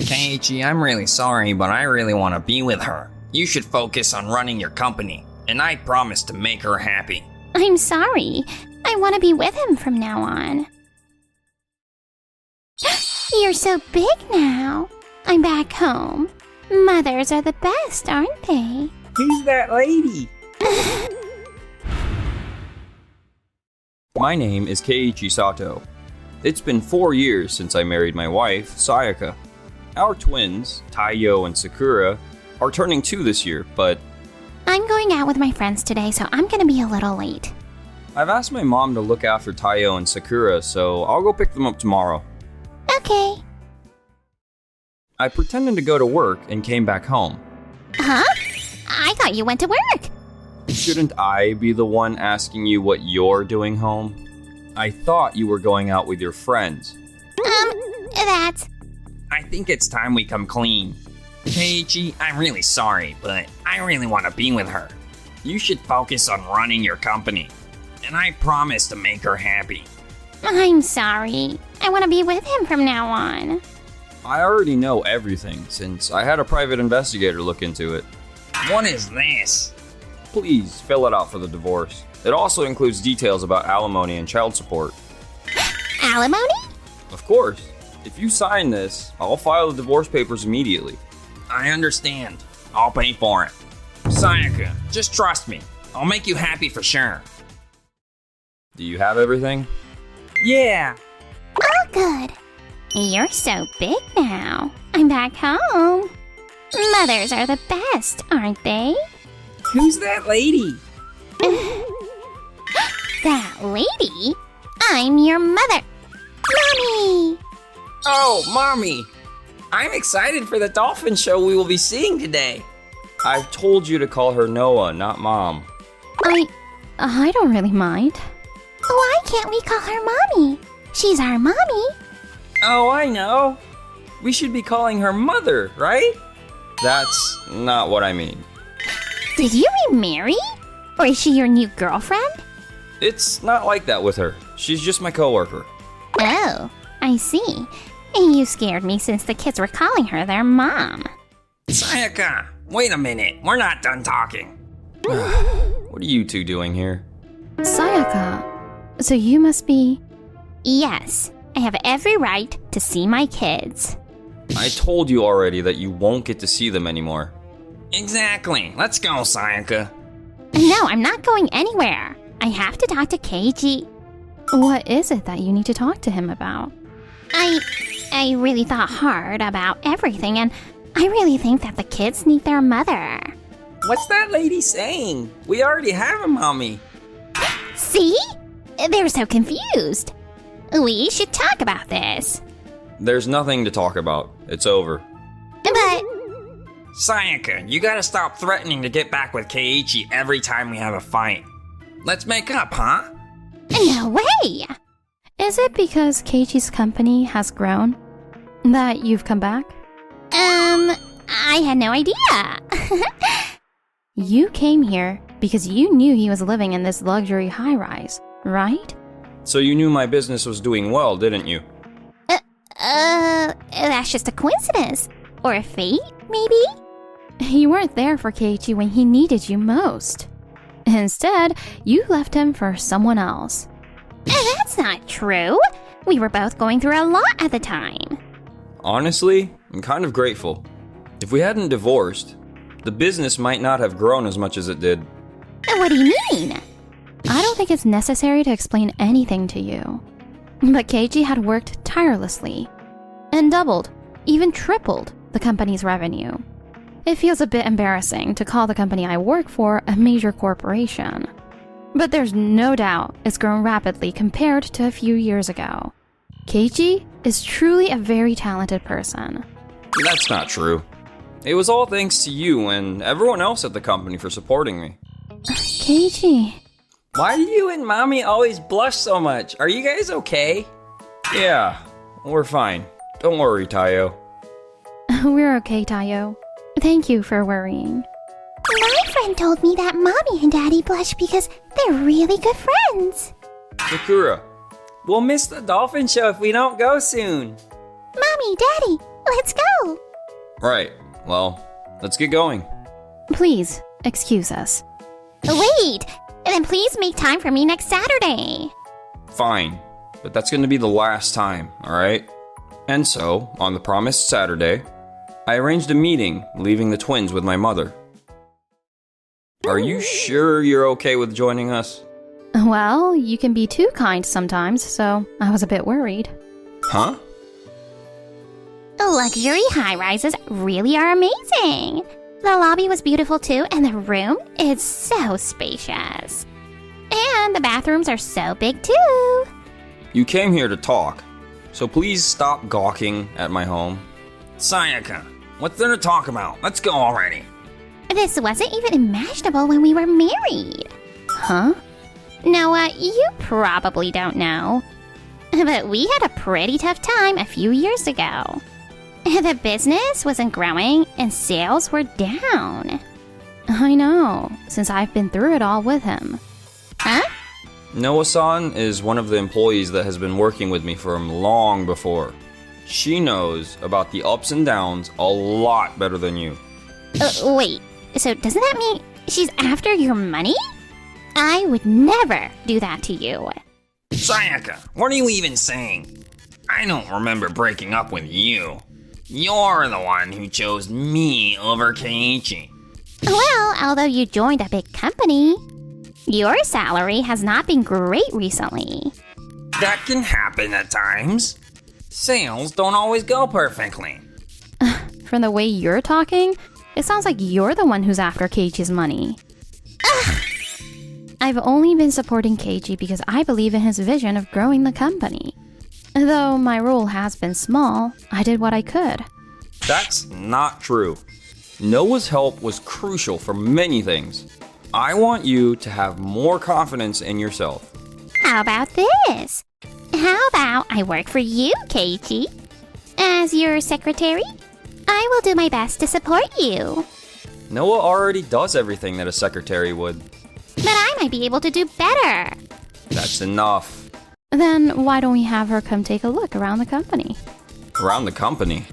Keiichi, I'm really sorry, but I really want to be with her. You should focus on running your company, and I promise to make her happy. I'm sorry. I want to be with him from now on. You're so big now. I'm back home. Mothers are the best, aren't they? Who's that lady? My name is Keiichi Sato. It's been 4 years since I married my wife, Sayaka. Our twins, Taiyo and Sakura, are turning 2 this year, but I'm going out with my friends today, so I'm gonna be a little late. I've asked my mom to look after Taiyo and Sakura, so I'll go pick them up tomorrow. Okay. I pretended to go to work and came back home. Huh? I thought you went to work. Shouldn't I be the one asking you what you're doing home? I thought you were going out with your friends. That's... I think it's time we come clean. Keiichi, I'm really sorry, but I really want to be with her. You should focus on running your company, and I promise to make her happy. I'm sorry. I want to be with him from now on. I already know everything since I had a private investigator look into it. What is this? Please fill it out for the divorce. It also includes details about alimony and child support. Alimony? Of course. If you sign this, I'll file the divorce papers immediately. I understand. I'll pay for it. Sayaka, just trust me. I'll make you happy for sure. Do you have everything? Yeah. Oh, good. You're so big now. I'm back home. Mothers are the best, aren't they? Who's that lady? That lady? I'm your mother. Mommy! Oh, Mommy. I'm excited for the dolphin show we will be seeing today. I've told you to call her Noah, not Mom. I don't really mind. Why can't we call her Mommy? She's our mommy. Oh, I know. We should be calling her Mother, right? That's not what I mean. Did you remarry? Or is she your new girlfriend? It's not like that with her. She's just my coworker. Oh, I see. You scared me since the kids were calling her their mom. Sayaka, wait a minute. We're not done talking. What are you two doing here? Sayaka, so you must be... Yes, I have every right to see my kids. I told you already that you won't get to see them anymore. Exactly. Let's go, Sayaka. No, I'm not going anywhere. I have to talk to Keiji. What is it that you need to talk to him about? I really thought hard about everything, and I really think that the kids need their mother. What's that lady saying? We already have a mommy. See? They're so confused. We should talk about this. There's nothing to talk about. It's over. But... Sayaka, you gotta stop threatening to get back with Keiichi every time we have a fight. Let's make up, huh? No way! Is it because Keiichi's company has grown that you've come back? I had no idea. You came here because you knew he was living in this luxury high-rise, right? So you knew my business was doing well, didn't you? That's just a coincidence. Or a fate, maybe? You weren't there for Keiichi when he needed you most. Instead, you left him for someone else. That's not true. We were both going through a lot at the time. Honestly, I'm kind of grateful. If we hadn't divorced, the business might not have grown as much as it did. What do you mean? I don't think it's necessary to explain anything to you. But Keiichi had worked tirelessly and doubled, even tripled, the company's revenue. It feels a bit embarrassing to call the company I work for a major corporation. But there's no doubt it's grown rapidly compared to a few years ago. Keiichi is truly a very talented person. That's not true. It was all thanks to you and everyone else at the company for supporting me. Keiichi... Why do you and Mommy always blush so much? Are you guys okay? Yeah, we're fine. Don't worry, Taiyo. We're okay, Taiyo. Thank you for worrying. My friend told me that Mommy and Daddy blush because they're really good friends. Sakura. We'll miss the dolphin show if we don't go soon. Mommy, Daddy, let's go. Right. Well, let's get going. Please, excuse us. Wait! Then please make time for me next Saturday. Fine. But that's going to be the last time, alright? And so, on the promised Saturday, I arranged a meeting, leaving the twins with my mother. Are you sure you're okay with joining us? Well, you can be too kind sometimes, so I was a bit worried. Huh? Luxury high-rises really are amazing. The lobby was beautiful too, and the room is so spacious. And the bathrooms are so big too. You came here to talk, so please stop gawking at my home. Sayaka, what's there to talk about? Let's go already. This wasn't even imaginable when we were married. Huh? Noah, you probably don't know, but we had a pretty tough time a few years ago. The business wasn't growing and sales were down. I know, since I've been through it all with him. Huh? Noah-san is one of the employees that has been working with me from long before. She knows about the ups and downs a lot better than you. Wait, so doesn't that mean she's after your money? I would never do that to you. Sayaka, what are you even saying? I don't remember breaking up with you. You're the one who chose me over Keiichi. Well, although you joined a big company, your salary has not been great recently. That can happen at times. Sales don't always go perfectly. From the way you're talking, it sounds like you're the one who's after Keiichi's money. I've only been supporting Keiichi because I believe in his vision of growing the company. Though my role has been small, I did what I could. That's not true. Noah's help was crucial for many things. I want you to have more confidence in yourself. How about this? How about I work for you, Keiichi? As your secretary, I will do my best to support you. Noah already does everything that a secretary would. But I might be able to do better. That's enough. Then why don't we have her come take a look around the company? Around the company?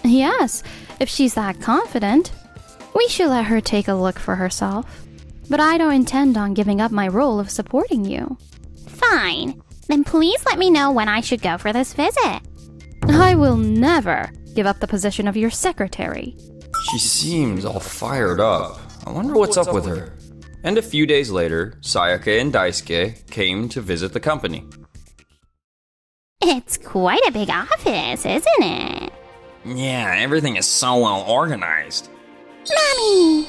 Yes, if she's that confident. We should let her take a look for herself. But I don't intend on giving up my role of supporting you. Fine. Then please let me know when I should go for this visit. I will never give up the position of your secretary. She seems all fired up. I wonder what's up with her. And a few days later, Sayaka and Daisuke came to visit the company. It's quite a big office, isn't it? Yeah, everything is so well organized. Mommy!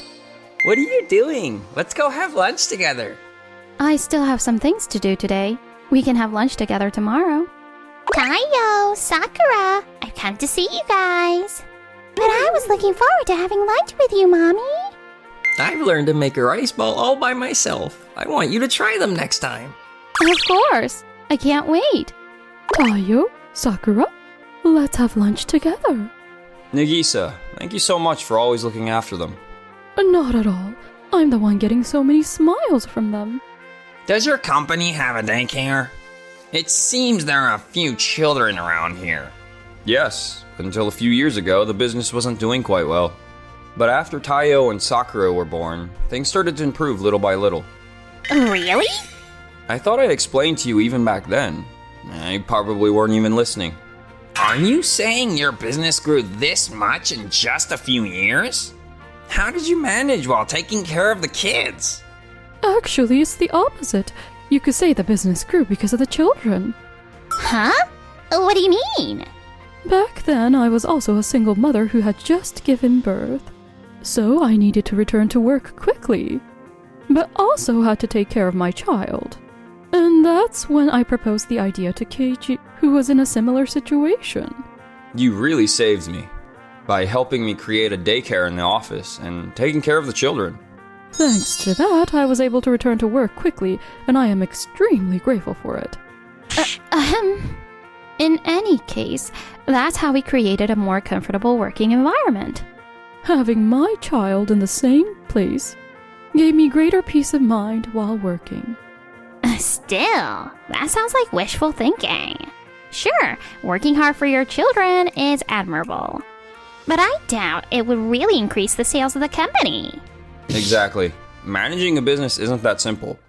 What are you doing? Let's go have lunch together. I still have some things to do today. We can have lunch together tomorrow. Taiyo, Sakura, I've come to see you guys. But I was looking forward to having lunch with you, Mommy. I've learned to make a rice ball all by myself. I want you to try them next time. Of course. I can't wait. Tayo, Sakura, let's have lunch together. Nagisa, thank you so much for always looking after them. Not at all. I'm the one getting so many smiles from them. Does your company have a daycare? It seems there are a few children around here. Yes, until a few years ago, the business wasn't doing quite well. But after Tayo and Sakura were born, things started to improve little by little. Really? I thought I'd explained to you even back then. You probably weren't even listening. Are you saying your business grew this much in just a few years? How did you manage while taking care of the kids? Actually, it's the opposite. You could say the business grew because of the children. Huh? What do you mean? Back then, I was also a single mother who had just given birth. So I needed to return to work quickly, but also had to take care of my child. And that's when I proposed the idea to Keiichi, who was in a similar situation. You really saved me by helping me create a daycare in the office and taking care of the children. Thanks to that, I was able to return to work quickly, and I am extremely grateful for it. In any case, that's how we created a more comfortable working environment. Having my child in the same place gave me greater peace of mind while working. Still, that sounds like wishful thinking. Sure, working hard for your children is admirable. but I doubt it would really increase the sales of the company. Exactly. Managing a business isn't that simple.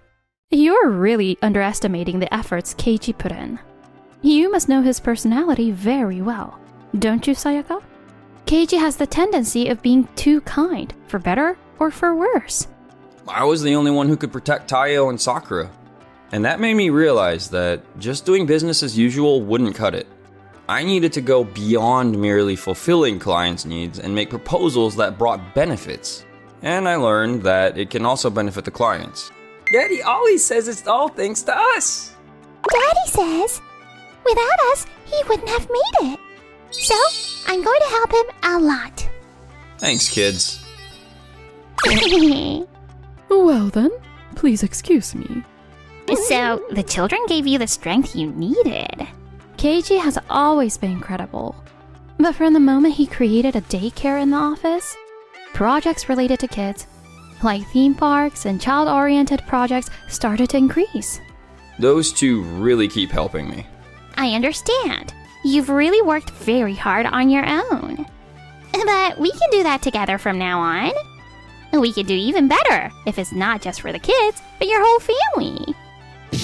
You're really underestimating the efforts Keiji put in. You must know his personality very well, don't you, Sayaka? Keiji has the tendency of being too kind, for better or for worse. I was the only one who could protect Taiyo and Sakura. And that made me realize that just doing business as usual wouldn't cut it. I needed to go beyond merely fulfilling clients' needs and make proposals that brought benefits. And I learned that it can also benefit the clients. Daddy always says it's all thanks to us. Daddy says, without us, he wouldn't have made it. So, I'm going to help him a lot. Thanks, kids. Well then, please excuse me. So, the children gave you the strength you needed. Keiji has always been incredible. But from the moment he created a daycare in the office, projects related to kids, like theme parks and child-oriented projects, started to increase. Those two really keep helping me. I understand. You've really worked very hard on your own. But we can do that together from now on. We could do even better if it's not just for the kids, but your whole family.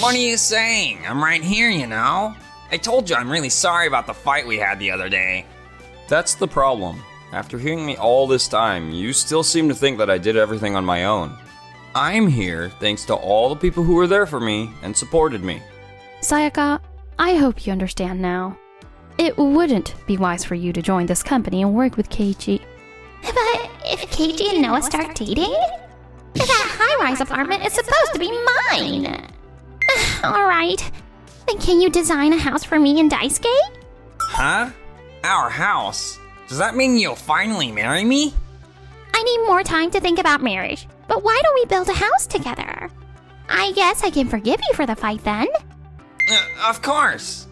What are you saying? I'm right here, you know? I told you I'm really sorry about the fight we had the other day. That's the problem. After hearing me all this time, you still seem to think that I did everything on my own. I'm here thanks to all the people who were there for me and supported me. Sayaka, I hope you understand now. It wouldn't be wise for you to join this company and work with Keiji. But if Keiji and Noah start dating, that high-rise apartment is supposed to be mine. Alright, then can you design a house for me and Daisuke? Huh? Our house? Does that mean you'll finally marry me? I need more time to think about marriage, but why don't we build a house together? I guess I can forgive you for the fight then. Of course.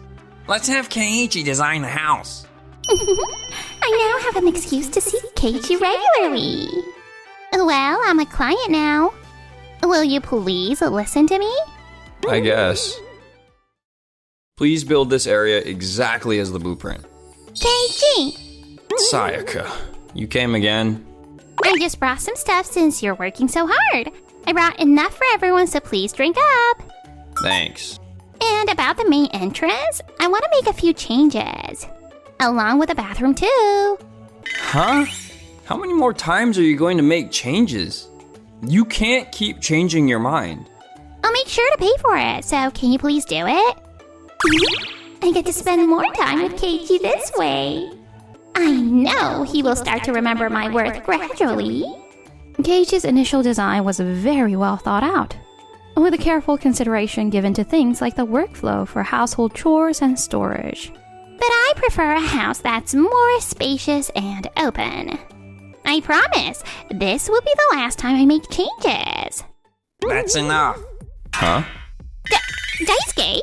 Let's have Keiichi design the house. I now have an excuse to see Keiji regularly. Well, I'm a client now. Will you please listen to me? I guess. Please build this area exactly as the blueprint. Keiji! Sayaka, you came again? I just brought some stuff since you're working so hard. I brought enough for everyone, so please drink up. Thanks. And about the main entrance, I want to make a few changes. Along with the bathroom too. Huh? How many more times are you going to make changes? You can't keep changing your mind. I'll make sure to pay for it, so can you please do it? I get to spend more time with Keiji this way. I know he will start to remember my worth gradually. Keiji's initial design was very well thought out, with a careful consideration given to things like the workflow for household chores and storage. But I prefer a house that's more spacious and open. I promise, this will be the last time I make changes. That's enough. Huh? Daisuke,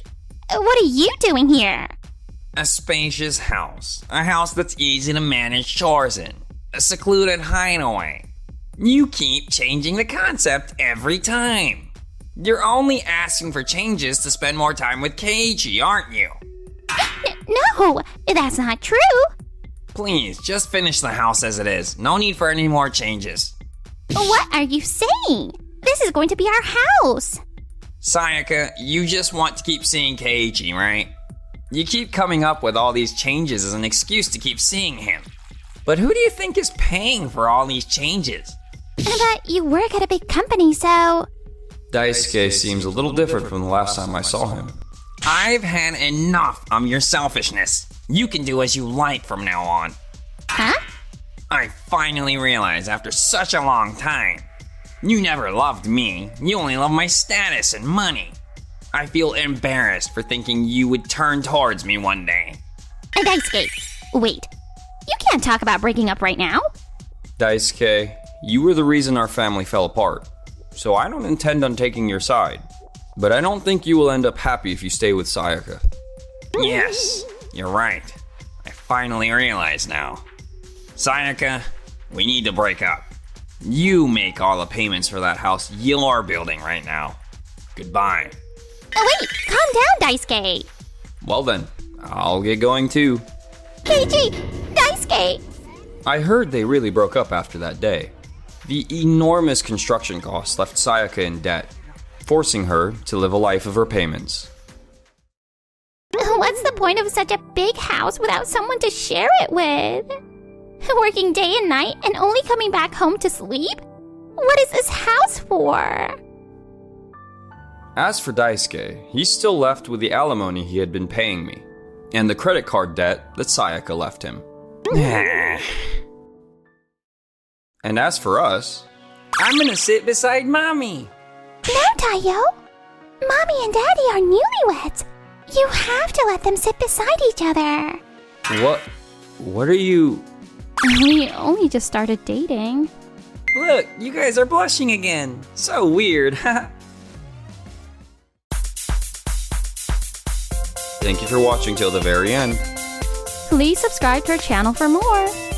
what are you doing here? A spacious house. A house that's easy to manage chores in. A secluded hideaway. You keep changing the concept every time. You're only asking for changes to spend more time with Keiichi, aren't you? No, that's not true. Please, just finish the house as it is. No need for any more changes. What are you saying? This is going to be our house. Sayaka, you just want to keep seeing Keiichi, right? You keep coming up with all these changes as an excuse to keep seeing him. But who do you think is paying for all these changes? But you work at a big company, so... Daisuke seems a little different from the last time I saw him. I've had enough of your selfishness. You can do as you like from now on. Huh? I finally realized after such a long time. You never loved me. You only loved my status and money. I feel embarrassed for thinking you would turn towards me one day. Daisuke, wait. You can't talk about breaking up right now. Daisuke, you were the reason our family fell apart. So I don't intend on taking your side. But I don't think you will end up happy if you stay with Sayaka. Yes, you're right. I finally realize now. Sayaka, we need to break up. You make all the payments for that house you're building right now. Goodbye. Oh, wait, calm down, Daisuke. Well then, I'll get going too. Keiji, Daisuke. I heard they really broke up after that day. The enormous construction costs left Sayaka in debt, forcing her to live a life of repayments. What's the point of such a big house without someone to share it with? Working day and night and only coming back home to sleep? What is this house for? As for Daisuke, he's still left with the alimony he had been paying me, and the credit card debt that Sayaka left him. And as for us, I'm gonna sit beside Mommy. No, Taiyo. Mommy and Daddy are newlyweds. You have to let them sit beside each other. what are you... We only just started dating. Look, you guys are blushing again. So weird. Thank you for watching till the very end. Please subscribe to our channel for more.